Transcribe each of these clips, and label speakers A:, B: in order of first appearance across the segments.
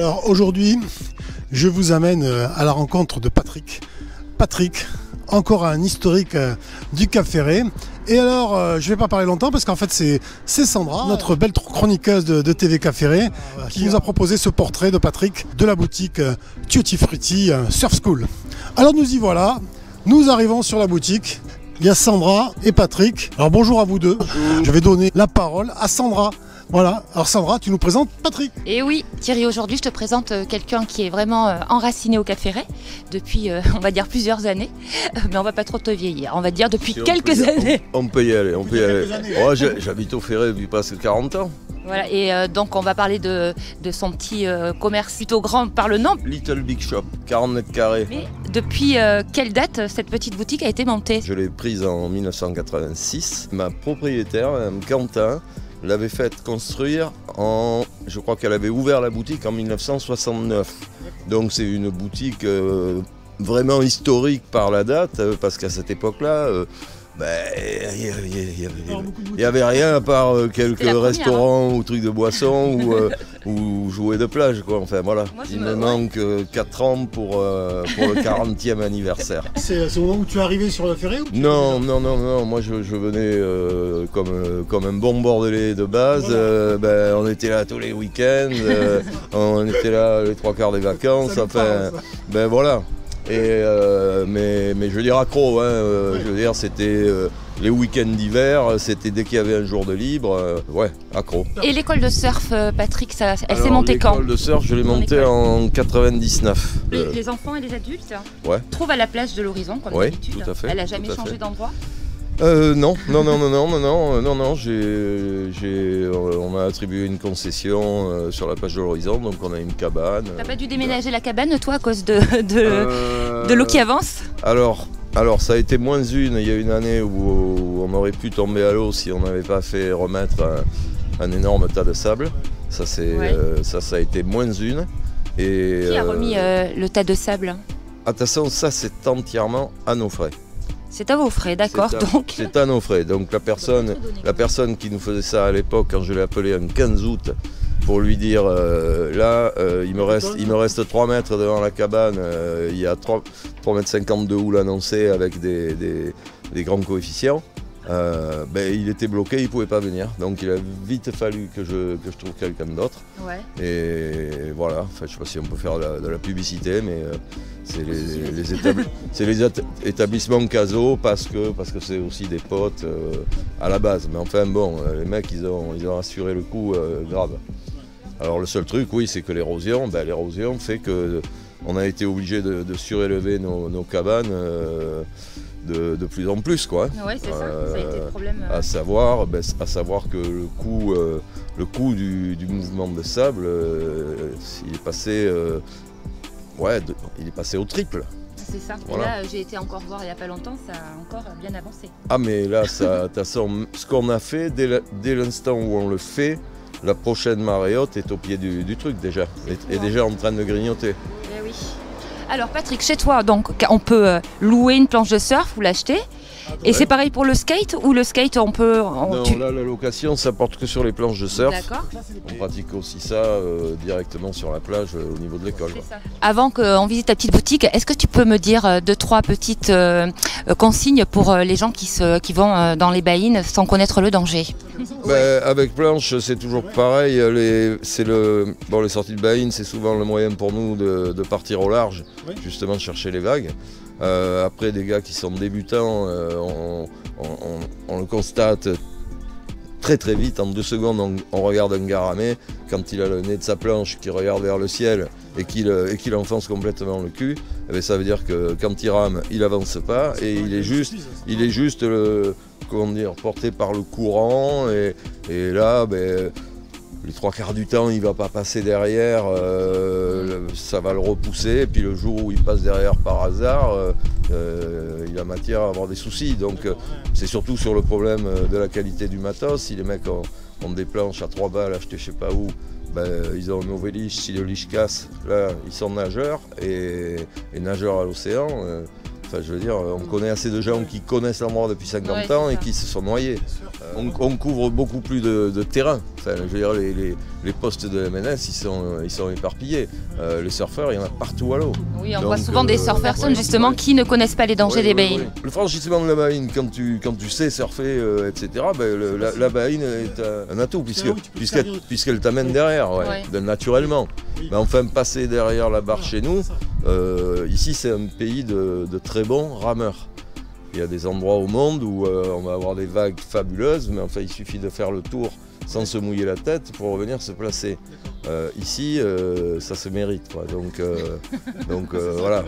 A: Alors aujourd'hui, je vous amène à la rencontre de Patrick. Patrick, encore un historique du Cap Ferré. Et alors, je ne vais pas parler longtemps parce qu'en fait c'est Sandra, notre belle chroniqueuse de TV Cap Ferré, qui nous a proposé ce portrait de Patrick de la boutique Tutti Frutti Surf School. Alors nous y voilà, nous arrivons sur la boutique. Il y a Sandra et Patrick. Alors bonjour à vous deux. Je vais donner la parole à Sandra. Voilà, alors Sandra, tu nous présentes Patrick.
B: Et oui, Thierry, aujourd'hui je te présente quelqu'un qui est vraiment enraciné au Cap Ferré depuis, on va dire, plusieurs années. Mais on va pas trop te vieillir, on va dire depuis quelques années.
C: On peut y aller, on peut y aller. Oh, j'habite au Ferré depuis presque 40 ans.
B: Voilà, et donc on va parler de son petit commerce plutôt grand par le nom.
C: Little Big Shop, 40 mètres carrés.
B: Mais depuis quelle date cette petite boutique a été montée?
C: Je l'ai prise en 1986. Ma propriétaire, Mme Quentin, l'avait faite construire je crois qu'elle avait ouvert la boutique en 1969. Donc c'est une boutique vraiment historique par la date, parce qu'à cette époque-là, il n'y avait rien à part quelques restaurants ou trucs de boissons ou jouets de plage, quoi. Enfin voilà, il me manque 4 ans pour le 40e anniversaire.
A: C'est au moment où tu es arrivé sur le Ferré ou
C: non, moi je venais comme un bon bordelais de base. Voilà. On était là tous les week-ends, on était là les 3 quarts des vacances, enfin, voilà. Mais je veux dire accro, hein, je veux dire c'était les week-ends d'hiver, c'était dès qu'il y avait un jour de libre, ouais, accro.
B: Et l'école de surf, Patrick, elle s'est montée quand?
C: L'école de surf, je l'ai montée en 99.
B: Les enfants et les adultes trouvent à la plage de l'Horizon, comme d'habitude.
C: Tout à fait.
B: Elle n'a jamais changé d'endroit?
C: Non, on a attribué une concession sur la plage de l'Horizon, donc on a une cabane.
B: T'as pas dû déménager la cabane, toi, à cause de l'eau qui avance?
C: Alors, ça a été moins une. Il y a une année où on aurait pu tomber à l'eau si on n'avait pas fait remettre un énorme tas de sable. Ça a été moins une. Et,
B: qui a remis le tas de sable?
C: Attention, ça c'est entièrement à nos frais.
B: C'est à vos frais, d'accord.
C: C'est à nos frais. Donc la personne qui nous faisait ça à l'époque, quand je l'ai appelé un 15 août pour lui dire il me reste 3 mètres devant la cabane, il y a 3,50 m de houle annoncée avec des grands coefficients. Il était bloqué, il ne pouvait pas venir. Donc il a vite fallu que je trouve quelqu'un d'autre. Ouais. Et voilà, enfin, je ne sais pas si on peut faire de la publicité, mais c'est les établissements CASO parce que c'est aussi des potes à la base. Mais enfin bon, les mecs ils ont assuré le coup grave. Alors le seul truc, oui, c'est que l'érosion fait qu'on a été obligé de surélever nos cabanes. De plus en plus, quoi.
B: Oui, c'est ça a été le problème.
C: À savoir que le coût du mouvement de sable, il est passé au triple.
B: C'est ça. Voilà. Et là, j'ai été encore voir il n'y a pas longtemps, ça a encore bien avancé.
C: Ah, mais là, ce qu'on a fait, dès l'instant où on le fait, la prochaine marée haute est au pied du truc déjà, est déjà en train de grignoter.
B: Eh oui. Alors Patrick, chez toi, donc on peut louer une planche de surf ou l'acheter. Et c'est pareil pour le skate, ou le skate on peut...
C: Non, là la location ça porte que sur les planches de surf.
B: D'accord.
C: On pratique aussi ça directement sur la plage au niveau de l'école.
B: Avant qu'on visite ta petite boutique, est-ce que tu peux me dire 2-3 petites consignes pour les gens qui vont dans les baïnes sans connaître le danger?
C: Avec planche c'est toujours pareil, les sorties de baïnes c'est souvent le moyen pour nous de partir au large, justement chercher les vagues. Après des gars qui sont débutants, on le constate très très vite, en 2 secondes on regarde un gars ramer, quand il a le nez de sa planche, qui regarde vers le ciel et qu'il enfonce complètement le cul, ça veut dire que quand il rame, il avance pas et il est juste porté par le courant et là les 3 quarts du temps, il ne va pas passer derrière, ça va le repousser. Et puis le jour où il passe derrière par hasard, il a matière à avoir des soucis. Donc c'est surtout sur le problème de la qualité du matos. Si les mecs ont des planches à 3 balles achetées je ne sais pas où, ils ont un mauvais leash. Si le leash casse, là, ils sont nageurs et nageurs à l'océan. Enfin, je veux dire, on connaît assez de gens qui connaissent l'endroit depuis 50 ans et qui se sont noyés. On couvre beaucoup plus de terrain. Enfin, je veux dire, les postes de MNS, ils sont éparpillés. Les surfeurs, il y en a partout à l'eau.
B: Oui, on voit souvent des surf-personnes justement qui ne connaissent pas les dangers des baïnes.
C: Le franchissement de la baïne, quand tu sais surfer, etc., la baïne est un atout puisqu'elle t'amène derrière, naturellement. Mais enfin, passer derrière la barre chez nous, ici c'est un pays de très bons rameurs. Il y a des endroits au monde où on va avoir des vagues fabuleuses, mais enfin il suffit de faire le tour sans se mouiller la tête pour revenir se placer. Ici, ça se mérite, quoi. Donc voilà.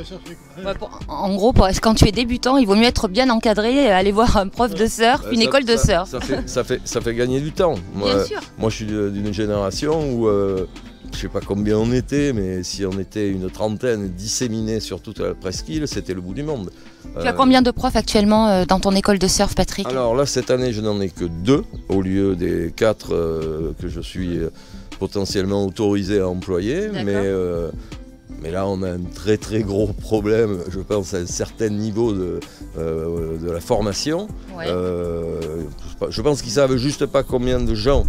B: En gros, quand tu es débutant, il vaut mieux être bien encadré, aller voir un prof de surf, une école de surf.
C: Ça fait gagner du temps. Moi, je suis d'une génération où je ne sais pas combien on était, mais si on était une trentaine disséminés sur toute la presqu'île, c'était le bout du monde.
B: Tu as combien de profs actuellement dans ton école de surf, Patrick?
C: Alors là, cette année, je n'en ai que 2, au lieu des 4 que je suis potentiellement autorisé à employer. Mais là, on a un très très gros problème, je pense, à un certain niveau de la formation. Ouais. Je pense qu'ils ne savent juste pas combien de gens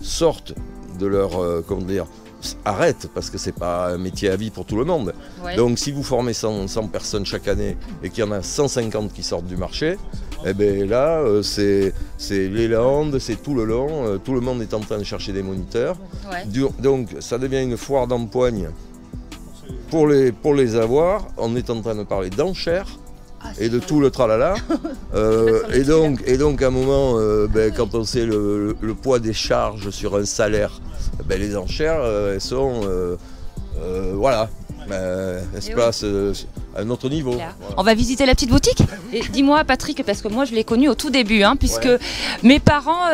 C: sortent de leur... arrête, parce que c'est pas un métier à vie pour tout le monde. Ouais. Donc si vous formez 100 personnes chaque année et qu'il y en a 150 qui sortent du marché, eh bien là c'est les Landes, c'est tout le long, tout le monde est en train de chercher des moniteurs. Ouais. Donc ça devient une foire d'empoigne pour les avoir. On est en train de parler d'enchères et de tout le tralala. Et donc à un moment, quand on sait le poids des charges sur un salaire, les enchères, elles sont, voilà, elles se placent à un autre niveau. Voilà.
B: On va visiter la petite boutique. Et dis-moi, Patrick, parce que moi je l'ai connu au tout début, puisque mes parents,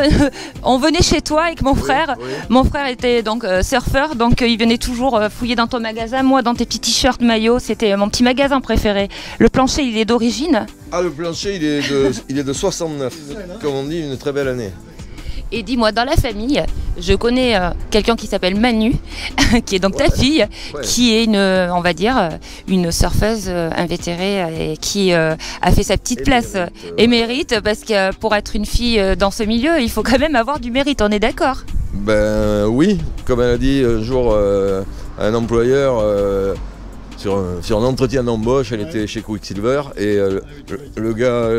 B: on venait chez toi avec mon frère. Oui. Mon frère était donc surfeur, donc il venait toujours fouiller dans ton magasin, moi dans tes petits t-shirts, maillots. C'était mon petit magasin préféré. Le plancher, il est d'origine?
C: Ah, le plancher, il est de 69, comme on dit, une très belle année.
B: Et dis-moi, dans la famille, je connais quelqu'un qui s'appelle Manu, qui est donc ta fille, qui est on va dire, une surfeuse invétérée et qui a fait sa petite place émérite, parce que pour être une fille dans ce milieu, il faut quand même avoir du mérite, on est d'accord?
C: Ben oui, comme elle a dit un jour un employeur, sur un entretien d'embauche, elle était chez Quicksilver et le gars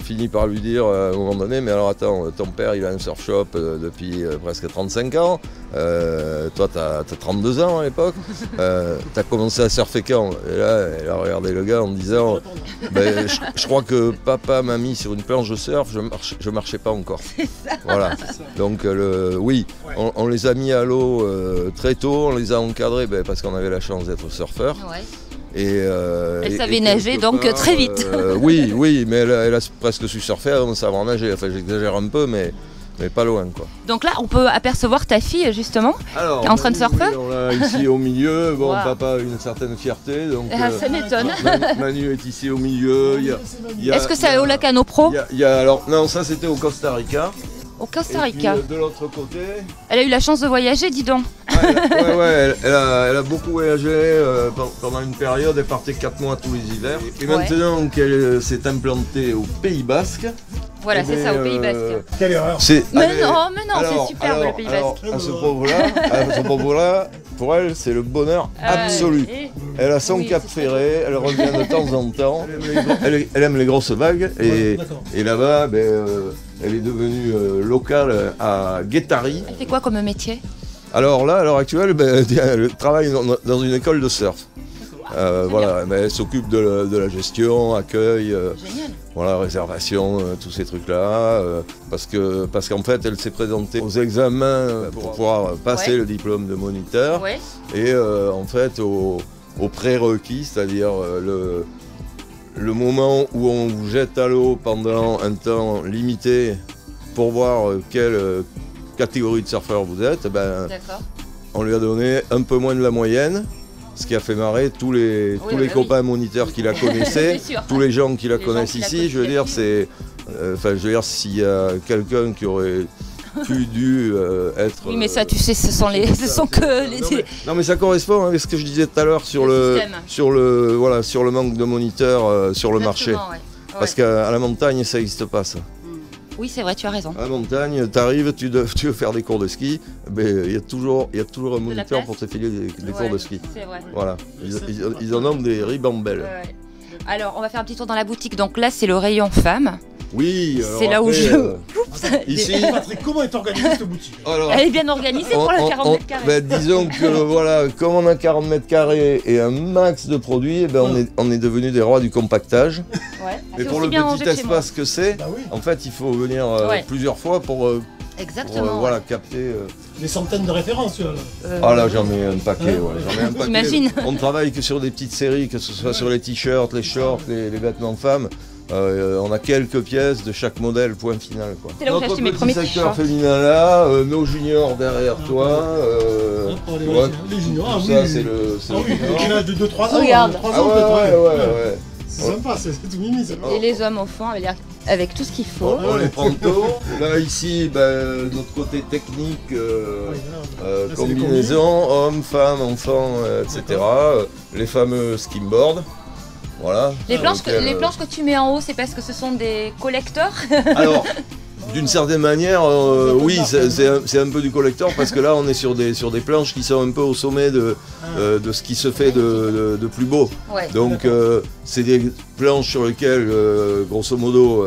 C: finit par lui dire à un moment donné: mais alors attends, ton père il a un surf shop depuis presque 35 ans, toi t'as 32 ans à l'époque, t'as commencé à surfer quand? Et là elle a regardé le gars en disant: je crois que papa m'a mis sur une planche de surf, je marchais pas encore. Voilà. Donc oui, on les a mis à l'eau très tôt, on les a encadrés parce qu'on avait la chance d'être surfeur. Ouais.
B: Elle savait nager donc très vite.
C: Oui, mais elle a presque su surfer avant de savoir nager. Enfin, j'exagère un peu, mais pas loin, quoi.
B: Donc là, on peut apercevoir ta fille justement, qui est en train de surfer.
C: Oui, on l'a ici au milieu. Bon, papa a une certaine fierté, donc.
B: Ça m'étonne.
C: Manu est ici au milieu.
B: Est-ce que c'est au Lacano Pro?
C: Alors non, ça c'était au Costa Rica.
B: Au Costa Rica.
C: Et puis, de l'autre côté.
B: Elle a eu la chance de voyager, dis donc.
C: Elle a beaucoup voyagé pendant une période. Elle partait 4 mois tous les hivers. Et maintenant qu'elle s'est implantée au Pays Basque.
B: Voilà, c'est ça, au Pays Basque.
A: Quelle erreur!
B: Mais non, c'est superbe le Pays Basque.
C: À ce pauvre-là, pour elle, c'est le bonheur absolu. Elle a son cap ferré, elle revient de temps en temps. Elle aime les grosses vagues. Et là-bas, elle est devenue locale à Guétari.
B: Elle fait quoi comme métier?
C: Alors là, à l'heure actuelle, elle travaille dans une école de surf. Voilà, elle s'occupe de la gestion, accueil, voilà, réservation, tous ces trucs-là. Parce qu'en fait, elle s'est présentée aux examens pour pouvoir passer le diplôme de moniteur. Ouais. Et en fait, au prérequis, c'est-à-dire le moment où on vous jette à l'eau pendant un temps limité pour voir quelle catégorie de surfeur vous êtes, on lui a donné un peu moins de la moyenne. Ce qui a fait marrer tous les copains moniteurs qui la connaissaient, tous les gens qui la connaissent ici. Je veux dire, s'il y a quelqu'un qui aurait plus dû être...
B: Oui, mais ça, tu sais, ce sont que les...
C: Non, mais ça correspond avec ce que je disais tout à l'heure sur le manque de moniteurs sur le marché.
B: Ouais.
C: Parce qu'à la montagne, ça n'existe pas, ça.
B: Oui, c'est vrai, tu as raison.
C: À la montagne, tu arrives, tu veux faire des cours de ski, il y a toujours un moniteur pour te filer des cours de ski.
B: C'est vrai.
C: Voilà, ils en ont des ribambelles.
B: Ouais. Alors, on va faire un petit tour dans la boutique. Donc là, c'est le rayon femmes.
C: Oui,
B: c'est là où je...
C: Ici,
A: Patrick, comment est organisée cette boutique?
B: Elle est bien organisée pour la 40 mètres carrés.
C: Disons que voilà, comme on a 40 mètres carrés et un max de produits, on est devenu des rois du compactage.
B: Ouais.
C: Mais pour le petit espace que c'est, en fait, il faut venir plusieurs fois pour capter...
A: Des centaines de références.
C: Ah là, j'en ai un paquet.
B: J'imagine.
C: On travaille que sur des petites séries, que ce soit sur les t-shirts, les shorts, les vêtements femmes. On a quelques pièces de chaque modèle, point final.
B: C'est là où j'ai acheté mes premiers
C: t-shirts. Notre petit secteur féminin là, nos juniors derrière toi.
A: Les juniors,
C: ça c'est le
A: il y en a de 2-3 ans.
B: Regarde.
A: 3 ans peut-être.
C: Ouais.
A: C'est sympa, c'est tout mimi.
B: Et les hommes au fond avec tout ce qu'il faut.
C: On les prend tôt. Là ici, notre côté technique, combinaison, hommes, femmes, enfants, etc. Les fameux skimboards. Voilà.
B: Les planches que tu mets en haut, c'est parce que ce sont des collecteurs.
C: Alors, d'une certaine manière, oui, c'est un peu du collector parce que là, on est sur des planches qui sont un peu au sommet de ce qui se fait de plus beau.
B: Ouais.
C: Donc, c'est des planches sur lesquelles, grosso modo,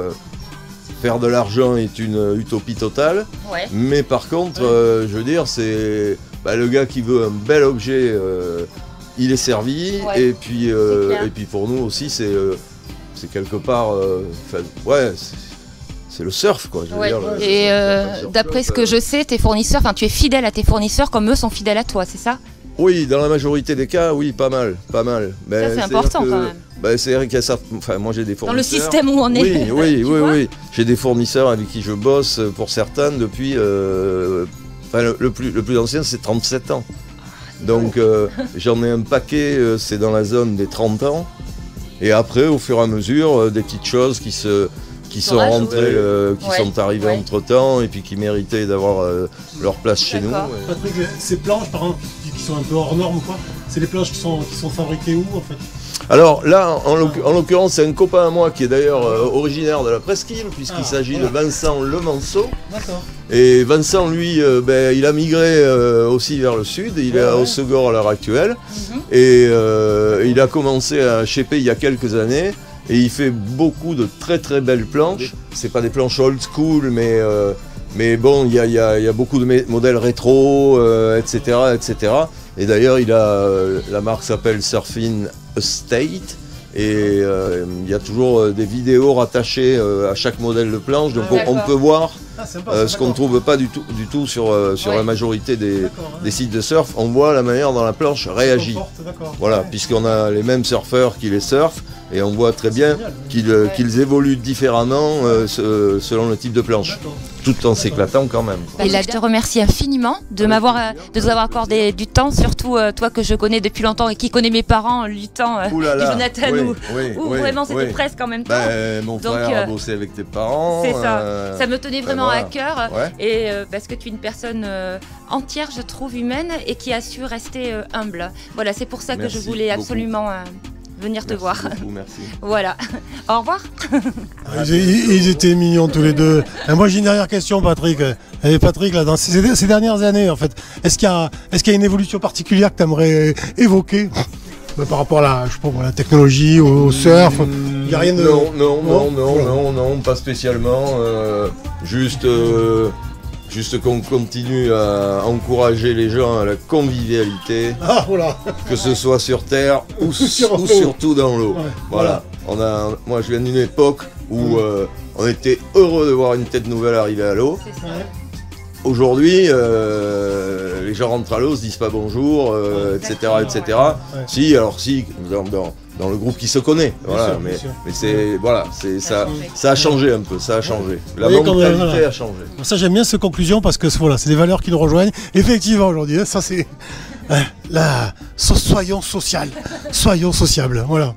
C: faire de l'argent est une utopie totale.
B: Ouais.
C: Mais par contre, je veux dire, c'est le gars qui veut un bel objet. Il est servi, et puis pour nous aussi, c'est quelque part, c'est le surf, quoi. Je veux dire,
B: et d'après ce que je sais, tes fournisseurs, tu es fidèle à tes fournisseurs comme eux sont fidèles à toi, c'est ça?
C: Oui, dans la majorité des cas, oui, pas mal.
B: Mais ça, c'est important quand même.
C: C'est vrai qu'il y a ça. Enfin, moi, j'ai des fournisseurs.
B: Dans le système où on est.
C: Oui. J'ai des fournisseurs avec qui je bosse pour certains depuis. Le plus ancien, c'est 37 ans. Donc j'en ai un paquet, c'est dans la zone des 30 ans. Et après, au fur et à mesure, des petites choses qui sont rentrées, qui sont arrivées entre temps et puis qui méritaient d'avoir leur place chez nous.
A: Patrick, ces planches, par exemple, qui sont un peu hors normes, quoi, c'est des planches qui sont fabriquées où en fait?
C: Alors là, en l'occurrence, c'est un copain à moi qui est d'ailleurs originaire de la Presqu'île, puisqu'il s'agit de Vincent Lemanceau.
A: D'accord.
C: Et Vincent, lui, il a migré aussi vers le sud, il est à Hossegor à l'heure actuelle. Et il a commencé à shaper il y a quelques années. Et il fait beaucoup de très très belles planches. C'est pas des planches old school, mais bon, il y a beaucoup de modèles rétro, etc. Et d'ailleurs, la marque s'appelle Surfing Estate. Et il y a toujours des vidéos rattachées à chaque modèle de planche. Donc on peut voir ce qu'on ne trouve pas du tout sur la majorité des sites de surf. On voit la manière dont la planche réagit. Voilà, puisqu'on a les mêmes surfeurs qui les surfent. Et on voit très bien qu'ils évoluent différemment selon le type de planche, tout en s'éclatant quand même.
B: Et là, je te remercie infiniment de nous avoir accordé du temps, surtout toi que je connais depuis longtemps et qui connaît mes parents, du temps de Jonathan, où vraiment c'était presque en même temps.
C: Mon frère a bossé avec tes parents.
B: C'est ça, ça me tenait vraiment à cœur, et parce que tu es une personne entière, je trouve, humaine, et qui a su rester humble. Voilà, c'est pour ça que je voulais absolument... venir te voir.
C: Beaucoup, merci.
B: Voilà. Au revoir.
A: Ils étaient mignons tous les deux. Et moi j'ai une dernière question, Patrick. Et Patrick, là, dans ces dernières années, en fait, est-ce qu'il y a une évolution particulière que tu aimerais évoquer par rapport à la technologie, au surf? Il n'y a rien de...
C: Non, pas spécialement. Juste qu'on continue à encourager les gens à la convivialité, que ce soit sur terre ou surtout dans l'eau. Voilà. Moi je viens d'une époque où on était heureux de voir une tête nouvelle arriver à l'eau. Aujourd'hui, les gens rentrent à l'eau, se disent pas bonjour, etc. Si, dans le groupe qui se connaît, ça a changé un peu, La mentalité a changé.
A: Ça j'aime bien ces conclusions parce que c'est des valeurs qui nous rejoignent. Effectivement aujourd'hui, ça c'est soyons sociables, voilà.